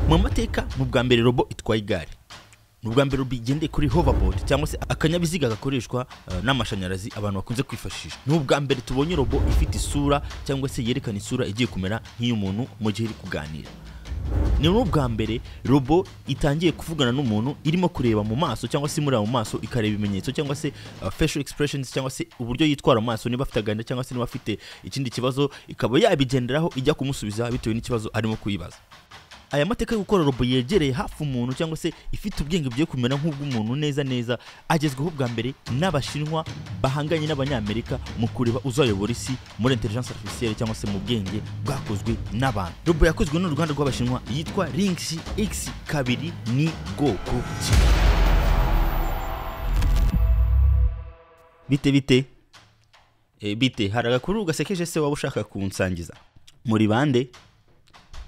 mu mateka mu bwa mbere robo itwaye igare, n'ubwa mbere bigendeye kuri hoverboard cyangwa se akanyabiziga gakoreshwa n'amashanyarazi abantu bakunze kwifashisha. N'ubwa mbere tubonye robo ifite isura cyangwa se yerekana isura igiye kumera nk'iy'umuntu mu gihe iri kuganira. Ni n'ubwa mbere robo itangiye kuvugana n'umuntu irimo kureba mu maso cyangwa se muri mu maso ikareba ibimenyetso cyangwa se facial expressions cyangwa se uburyo yitwara mu maso, niba afite agahinda cyangwa se niba afite ikindi kibazo ikaba yabigenderaho ijya kumusubiza bitewe n'ikibazo arimo kuyibaza. Aya mateka yo gukora robo yegereye hafi umuntu cyangwa se ifite ubwenge bugiye kumera nk'ubw'umuntu neza agezweho bwa mbere n'Abashinwa bahanganye n'Abanyamerika mu kureba uzayobora isi muri intelligence artificielle cyangwa se mu bwenge bwakozwe n'abantu. Robo yakozwe n'uruganda rw'Abashinwa yitwa Lingxi X2 ni bwoko bite haragakuru gasekeje se waba ushaka kunsangiza muri bande.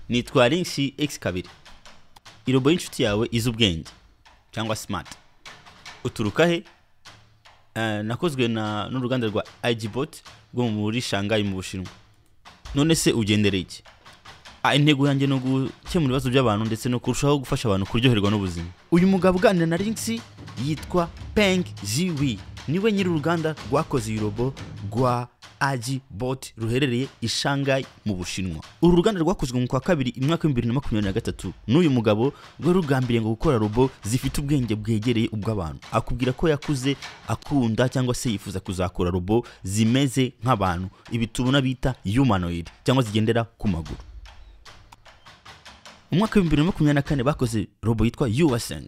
Nitwa Lingxi X2. Irobo y'inshuti yawe izi ubwenge cyangwa smart. Uturuka he? Nakozwe n'uruganda rwa AGIBOT rwo muri Shanghai mu Bushinwa. None se ugendereye iki? Intego yanjye no gukemura ibibazo by'abantu ndetse no kurushaho gufasha abantu kuryoherwa n'ubuzima. Uyu mugabo uganira na Lingxi yitwa Peng Ziwi, niwe nyiri uruganda rwakoze irobo rwa AGIBOT ruherereye i Shanghai mu Bushinwa. Uru ruganda rwakozwe mu kwa kabiri mwaka 2023 n'uyu mugabo rwo rugambiriye ngo gukora robo zifite ubwenge bwegereye ubw'abantu. Akubwira ko yakuze akunda cyangwa se yifuza kuzakora robo zimeze nk'abantu, ibi tubona bita humanoid cyangwa zigendera ku maguru. Mu mwaka 2024 bakoze robo yitwa UBWENGE.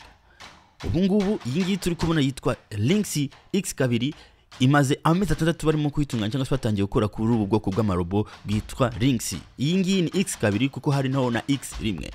Ubu ngubu iyi ngiyi turi kubona yitwa Lingxi X2 imaze amezi 6 barimo kuyitunganya cyangwa se batangiye gukora kuri ubu bwoko bw'amarobo bwitwa Lingxi. Iyi ngiyi ni X2 kuko hari naho na X1.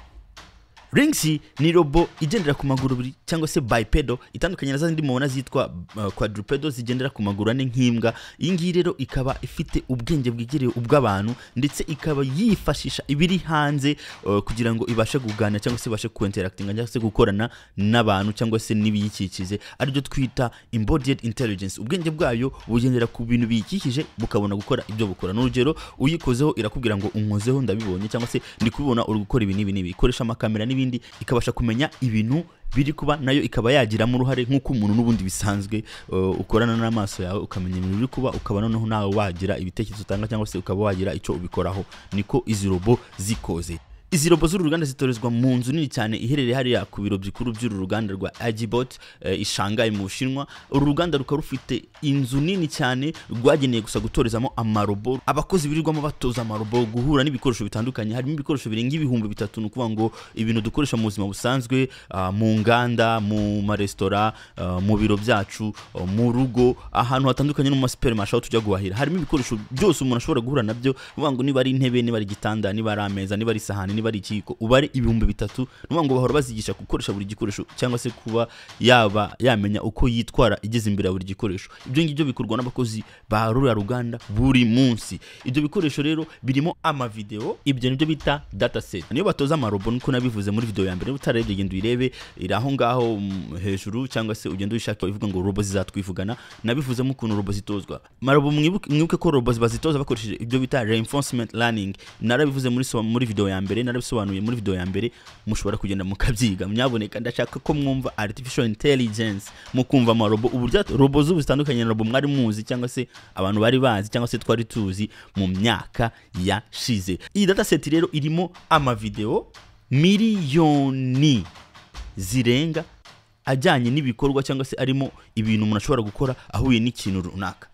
Lingxi ni robo igendera ku maguru biri cyangwa se bipedal, itandukanye na zindi mubona zitwa quadrupedal zigendera ku maguru ane nk'imbwa. Iyi ngiyi rero ikaba ifite ubwenge bwegereye ubw'abantu ndetse ikaba yifashisha ibiri hanze kugira ngo ibashe kuganira cyangwa se ibashe kuinteractinga cyangwa se gukorana n'abantu cyangwa se n'ibiyikikije, aribyo twita embodied intelligence. Ubwenge bwayo bugendera ku bintu biyikikije bukabona gukora ibyo bukora. N'urugero uyikozeho irakubwira ngo unkozeho ndabibonye cyangwa se ndi kubibona uri gukora ibi n'ibi, ikoresha amakamera n'ibindi ikabasha kumenya ibintu biri kuba, nayo ikaba yagiramo uruhare nk'uko umuntu n'ubundi bisanzwe ukorana n'amaso yawe ukamenya ibintu biri kuba, ukaba noneho nawe wagira ibitekerezo utanga cyangwa se ukaba wagira icyo ubikoraho. Niko izi robo zikoze. Izi robo z'uru ruganda zitorezwa mu nzu nini cyane iherereye hariya ku biro bikuru by'uru ruganda rwa AGIBOT i Shanghai mu Bushinwa. Uru ruganda rukaba rufite inzu nini cyane rwageneye gusa gutorezamo amarobo. Abakozi birirwamo batoza amarobo guhura n'ibikoresho bitandukanye, harimo ibikoresho birenga 3,000 nukuvuga ngo ibintu dukoresha mu buzima busanzwe, mu nganda, mu maresitora, mu biro byacu, mu rugo, ahantu hatandukanye no mu supermarché aho tujya guhahira. Harimo ibikoresho byose umuntu ashobora guhura nabyo, uvuga ngo niba ari intebe, niba ari igitanda, niba ari ameza, niba ari sahani, bari ikiko ubare 3,000. Nuvuga ngo bahora bazigisha gukoresha buri gikoresho cyangwa se kuba yamenya uko yitwara igeze imbere ya buri gikoresho. Ibyo ngibyo bikorwa n'abakozi ba ruriya ruganda buri munsi. Ibyo bikoresho rero birimo amavideo, ibyo nibyo bita DATASET. Niyo batoza amarobo nkuko nabivuze muri video ya mbere, utarebye genda uyirebe iri aho ngaho hejuru cyangwa se ugenda uyishaka ivuga ngo robo zizatwivugana. Nabivuzemo ukuntu robo zitozwa. Marobo mwibuke ko robo bazitoza bakoresheje ibyo bita reinforcement learning. Narabivuze muri video ya mbere, narabisobanuye muri video ya mbere, mushobora kugenda mukabyiga. Munyaboneka ndashaka ko mwumva artificial intelligence, mukumva amarobo uburyo robo z'ubu zitandukanye na robo mwari muzi cyangwa se abantu bari bazi cyangwa se twari tuzi mu myaka yashize. Iyi dataset rero irimo amavideo miliyoni zirenga ajyanye n'ibikorwa cyangwa se arimo ibintu umuntu ashobora gukora ahuye n'ikintu runaka.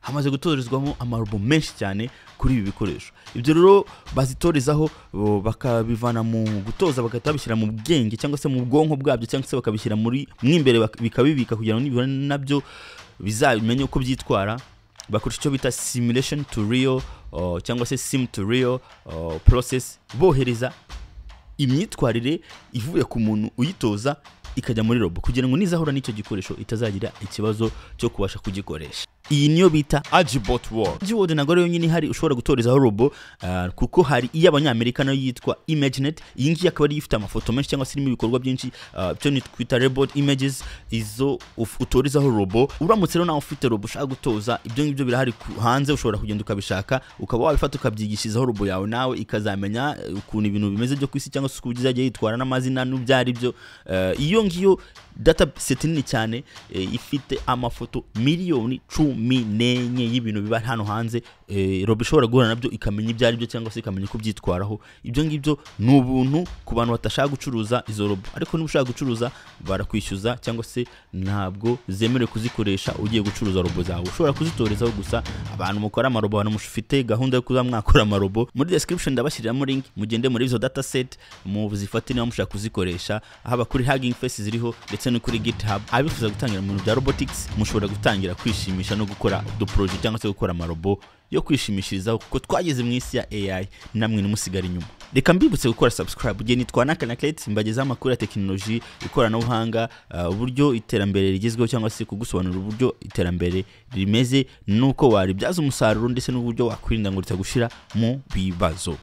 Hamaze gutorezwamo amarobo menshi cyane kuri ibi bikoresho. Ibyo rero bazitorezaho bakabivana mu gutoza bakatabishyira mu bwenge cyangwa se mu bwonko bwabyo cyangwa se bakabishyira muri mwimbere bikabibika kugira ngo nibura nabyo bizabimenye uko byitwara. Bakoresha icyo bita simulation to real cyangwa se sim to real process, bohereza imyitwarire ivuye ku muntu uyitoza ikajya muri robo kugira ngo nizahura n'icyo gikoresho itazagira ikibazo cyo kubasha kugikoresha. iyi niyo bita AGIBOT world. AGIBOT ntabwo ariyo nyine hari ushobora gutorezaho robo, kuko hari iy'abanyamerika nayo yitwa Imeze. iyi ngiyi akaba ari ifite amafoto menshi cyangwa se irimo ibikorwa byinshi byo twita robot images, izo utorezaho robo. Uramutse rero nawe ufite robo ushaka gutoza, ibyo ngibyo birahari hanze, ushobora kugenda ukabishaka ukaba wabifata ukabyigishirizaho robo yawe, nawe ikazamenya ukuntu ibintu bimeze byo ku isi cyangwa se uko bizajya yitwara n'amazina n'ubyari byo. Iyo ngiyo DATASET nini cyane, ifite amafoto miliyoni 14 y'ibintu biba hano hanze. Robo ishobora guhura nabyo ikamenya ibyari byo cyangwa se ikamenya uko byitwaraho. Ibyo ngibyo ni ubuntu ku bantu batashaka gucuruza izo robo, ariko niba ushaka gucuruza barakwishyuza cyangwa se ntabwo zemerewe kuzikoresha ugiye gucuruza robo zawe. Ushobora kuzitorezaho gusa abantu mukora amarobo, abantu mushifite gahunda yo kuza mwakora amarobo. Muri description ndabashyiriramo link, mugende muri izo DATASET muzifate niba mushaka kuzikoresha, haba kuri Hugging Face ziriho ndetse no kuri GitHub. Abifuza gutangira mu bintu bya robotics mushobora gutangira kwishimisha no gukora do project cyangwa se gukora amarobo yo kwishimishirizaho, kuko twageze mu isi ya AI namwe nimusigara inyuma. Reka mbibutse gukora subscribe. Ugiye nitwa Nakanaklet, mbageza amakuru ya teknoloji, ikoranabuhanga, uburyo iterambere rigezweho cyangwa se kugusobanurira uburyo iterambere rimeze nuko waribyaza umusaruro ndetse n'uburyo wakwirinda ngo ritagushira mu bibazo.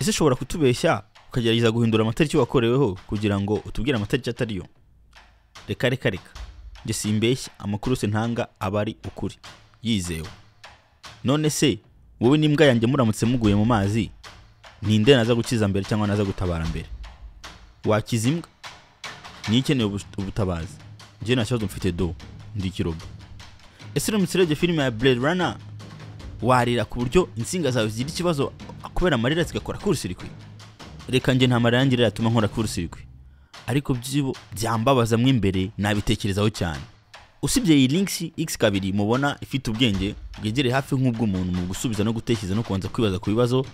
Ese ushobora kutubeshya ukagerageza guhindura amatariki wakoreweho kugira ngo utubwire amatariki atariyo? Reka nge simbeshya, amakuru se ntanga abari ukuri yizewe. None se wowe n'imbwa yanjye muramutse muguye mu mazi, ninde naza gukiza mbere cyangwa naza gutabara mbere? Wakiza imbwa? Ni ikeneye ubutabazi. Nge nta kibazo mfite ndi kirobo. Ese uramutse urebye filime ya Blade Runner, warira ku buryo insinga zawe zigira ikibazo kubera amarira zigakora kurusirikwi? Reka nge nta marira yangira yatuma nkora kurusirikwi, ariko byibo byambabaza mwe imbere nabitekerezaho cyane. Usibye iyi Lingxi X2 mubona ifite ubwenge bwegereye hafi nk'ubw'umuntu mu gusubiza no gutekereza no kubanza kwibaza ku bibazo,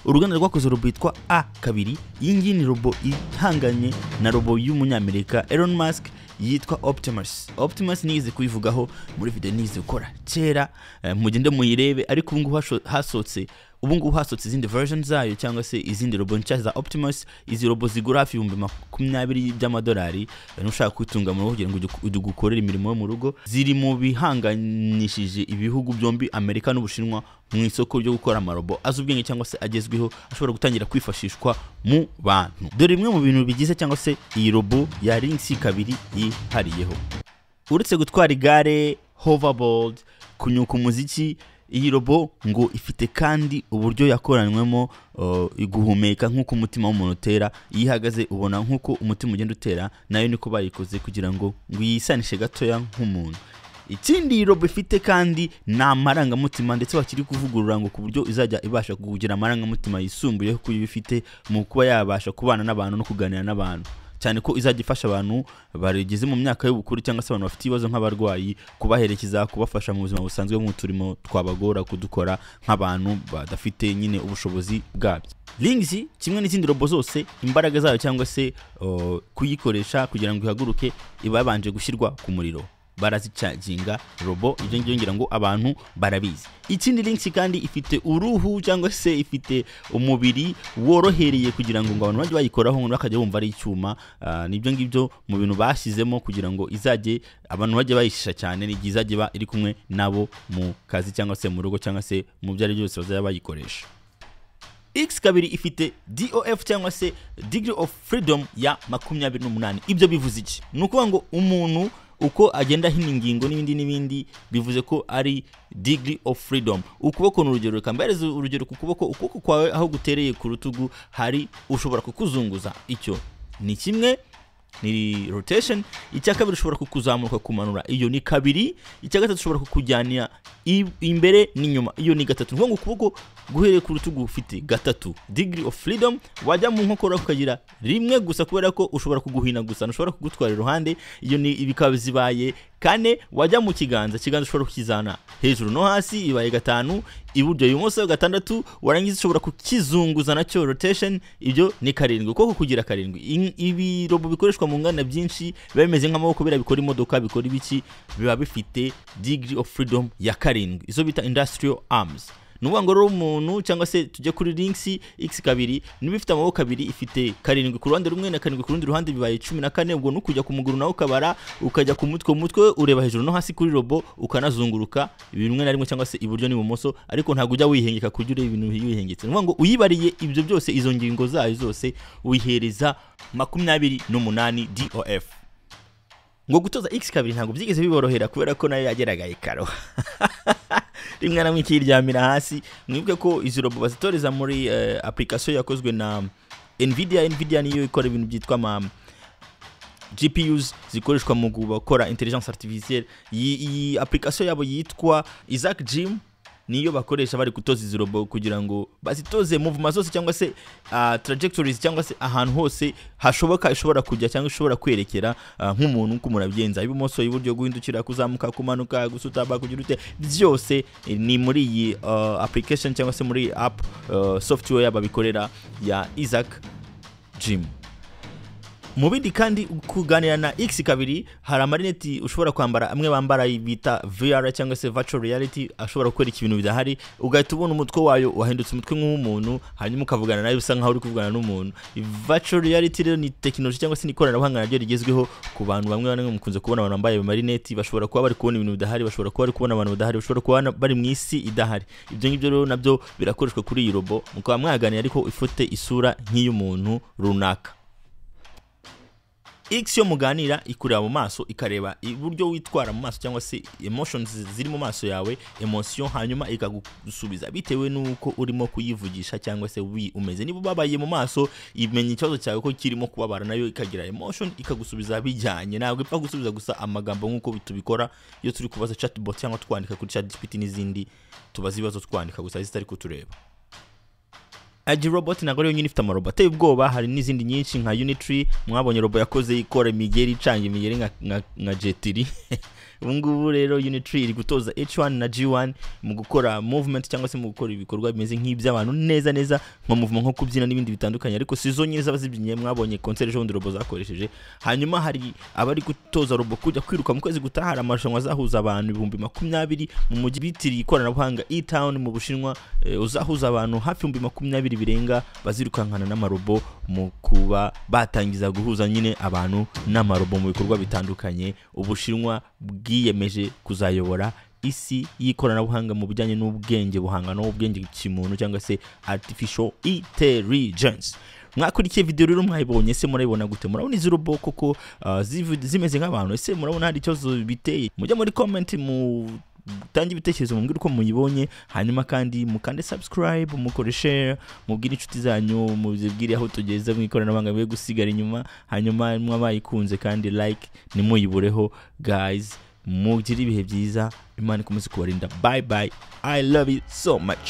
uruganda rwakoze robo yitwa A2. iyi ngiyi ni robo ihanganye na robo y'umunyamerika Elon Musk yitwa Optimus. Nize kuyivugaho muri video nize gukora kera, mugende muyirebe. Ariko ubu ngubu hasotse izindi version zayo cyangwa se izindi robo nshya za Optimus. Izi robo zigura hafi $20,000 by'amadolari. Nushaka kwitunga mu rugo kugira ngo udugukorere imirimo yo mu rugo. Ziri mu bihanganishije ibihugu byombi, Amerika n'Ubushinwa, mu isoko ryo gukora amarobo azubwenge cyangwa se agezweho, ashobora gutangira kwifashishwa mu bantu. Dore bimwe mu bintu bigize cyangwa se iyi robo ya Lingxi X2 yihariyeho. Uretse gutwara igare, hoverboard, kunyuka umuziki, iyi robo ngo ifite kandi uburyo yakoranywemo guhumeka nk'uko umutima w'umuntu utera. Iyo ihagaze ubona nk'uko umutima ugenda utera, nayo niko bayikoze kugira ngo yisanishe gatoya nk'umuntu. Ikindi robo ifite kandi ni amarangamutima, ndetse bakiri kuvugurura ngo ku buryo izajya ibasha kugira amarangamutima yisumbuyeho kuyo ifite mu kuba yabasha kubana n'abantu no kuganira n'abantu, cyane ko izajya ifasha abantu barigeze mu myaka y'ubukuru cyangwa se abantu bafite ibibazo nk'abarwayi, kubaherekeza, kubafasha mu buzima busanzwe mu turimo twabagora kudukora nk'abantu badafite nyine ubushobozi bwabyo. Lingxi kimwe n'izindi robo zose, imbaraga zayo cyangwa se kuyikoresha kugira ngo ihaguruke ibabanje gushyirwa ku muriro, barazicaginga robo. Ibyo ngibyo ngira ngo abantu barabizi. Ikindi Lingxi kandi ifite uruhu cyangwa se ifite umubiri worohereye kugira ngo abantu bajye bayikoraho ngo bakajya bumva ari icyuma. Nibyo ngibyo mu bintu bashyizemo kugira ngo izajye abantu bajye bayishisha cyane, n'igizajye iri kumwe nabo mu kazi cyangwa se mu rugo cyangwa se mu byari byose bazajya bayikoresha. X2 ifite DOF cyangwa se Degree of Freedom ya 28. Ibyo bivuze iki? Nukuvuga ngo umuntu uko agenda hino ingingo n'ibindi bivuze ko ari degree of freedom. Ukuboko n'urugero, kambereze urugero ku kuboko, ukuboko kwawe aho gutereye ku rutugu hari ushobora kukuzunguza, icyo ni kimwe, ni rotation. Icya kabiri ushobora kukuzamuka kumanura, iyo ni kabiri. Icya gatatu ushobora kukujyana imbere n'inyuma, iyo ni gatatu. Ngo ukuboko guhereye ku rutugu ufite gatatu degree of freedom. Wajya mu nkokora ukagira rimwe gusa kubera ko ushobora kuguhina gusa, ushobora kugutwara iruhande, iyo ni ibikaba zibaye kane. Wajya mu kiganza ushobora kukizana hejuru no hasi, ibaye gatanu. Iburyo ibumoso gatandatu. Warangiza ushobora kukizunguza nacyo rotation, ibyo ni karindwi. Uko kugira karindwi. Ibi robo bikoreshwa mu nganda byinshi, biba bimeze nk'amaboko, bira bikora imodoka, bikora ibiki, biba bifite degree of freedom ya karindwi, izo bita industrial arms. nuvuga ngo rero umuntu cyangwa se tujye kuri Lingxi X2 niba ifite amaboko abiri ifite 7 ku ruhande rumwe na 7 ku rundi ruhande bibaye 14 ubwo nukujya ku muguru nawe ukabara ukajya ku mutwe ureba hejuru no hasi kuri robo ukanazunguruka ibintu rimwe na rimwe cyangwa se iburyo n'ibumoso ariko ntago ujya wihengeka kujya ibintu wihengetse nuvuga ngo uyibariye ibyo byose izo ngingo zayo zose wihereza 28 DOF. Ngo gutoza X2 ntago byigeze biborohera kubera ko nayo yageragaye karo rimwe na mwikiryamira hasi. Mwibuke ko izi robo bazitoreza muri application yakozwe na Nvidia niyo ikora ibintu byitwa GPUs zikoreshwa mu gukora intelligence artificielle. Iyi application yabo yitwa Isaac Gym niyo bakoresha bari gutoza izi robo kugira ngo bazitoze movement zose cyangwa se trajectories cyangwa se ahantu hose hashoboka ishobora kujya cyangwa ishobora kwerekera nk'umuntu uko murabigenza ibumoso iburyo guhindukira kuzamuka kumanuka gusutaba kugira ute byose ni muri iyi application cyangwa se muri app software yababikorera ya Isaac Gym. Mu bindi kandi kuganira na X2 hari amarineti ushobora kwambara amwe bambara bita VR cyangwa se virtual reality ashobora gukora ibintu bidahari ugahita ubona umutwe wayo wahindutse umutwe nk'umuntu hanyuma ukavugana nayo bisa nkaho uri kuvugana n'umuntu. Virtual reality rero ni technology cyangwa se ni ikoranabuhanga naryo rigezweho ku bantu bamwe mukunze kubona abantu bambaye amarineti bashobora kuba bari kubona ibintu bidahari bashobora kuba bari kubona abantu badahari bashobora kuba bari mu isi idahari. Ibyo ngibyo rero nabyo birakoreshwa kuri iyi robo mukaba mwaganira ariko ifite isura nk'iy'umuntu runaka. X yo muganira ikureba mu maso ikareba iburyo witwara mu maso cyangwa se emotions ziri mu maso yawe emotion hanyuma ikagusubiza bitewe nuko urimo kuyivugisha cyangwa se umeze niba babaye mu maso imenya ikibazo cyawe ko kirimo kubabara nayo ikagira emotion ikagusubiza bijyanye ntabwo ipfa gusubiza gusa amagambo nkuko bitubikora iyo turi kubaza chatbot cyangwa twandika kuri ChatGPT n'izindi tubaza ibibazo twandika gusa zitari kutureba. AGIBOT nagore yonyine ifite amarobo ateye ubwoba hari n'izindi nyinshi nka Unitry mwabonye robo yakoze ikora imigeri icanga imigeri nka J3 ubungubu rero Unitry iri gutoza H1 na G1 mu gukora movement cyangwa se mu gukora ibikorwa bimeze nk'iby'abantu neza nko movement nko kubyina n'ibindi bitandukanye ariko sizo nyine z'abazibyinnye mwabonye concert ejo robo zakoresheje. Hanyuma hari abari gutoza robo kujya kwiruka mu kwezi gutahara amarushanwa zahuza abantu 2020 mu mujyi bitiriye ikoranabuhanga e-town mu Bushinwa uzahuza abantu hafi 2020 birenga bazirukankana n'amarobo mu kuba batangiza guhuza nyine abantu n'amarobo mu bikorwa bitandukanye. Ubushinwa bwiyemeje kuzayobora isi y'ikoranabuhanga mu bijyanye n'ubwenge buhangano ubwenge kimuntu cyangwa se artificialintelligence. Mwakurikiye video rero mwayibonye se murabibona gute murabona izi robo koko zimeze nk'abantu ese murabona hari icyo biteye mujya muri comment mu tangi ibitekerezo mumbwira uko muyibonye hanyuma kandi mukande subscribe mukore share mubwire inshuti zanyu muzibwire aho tugeze mu ikoranabuhanga biye gusigara inyuma hanyuma mwabayikunze kandi like nimuyibureho guys mugire ibihe byiza Imana ikomeze kubarinda bye bye I love you so much.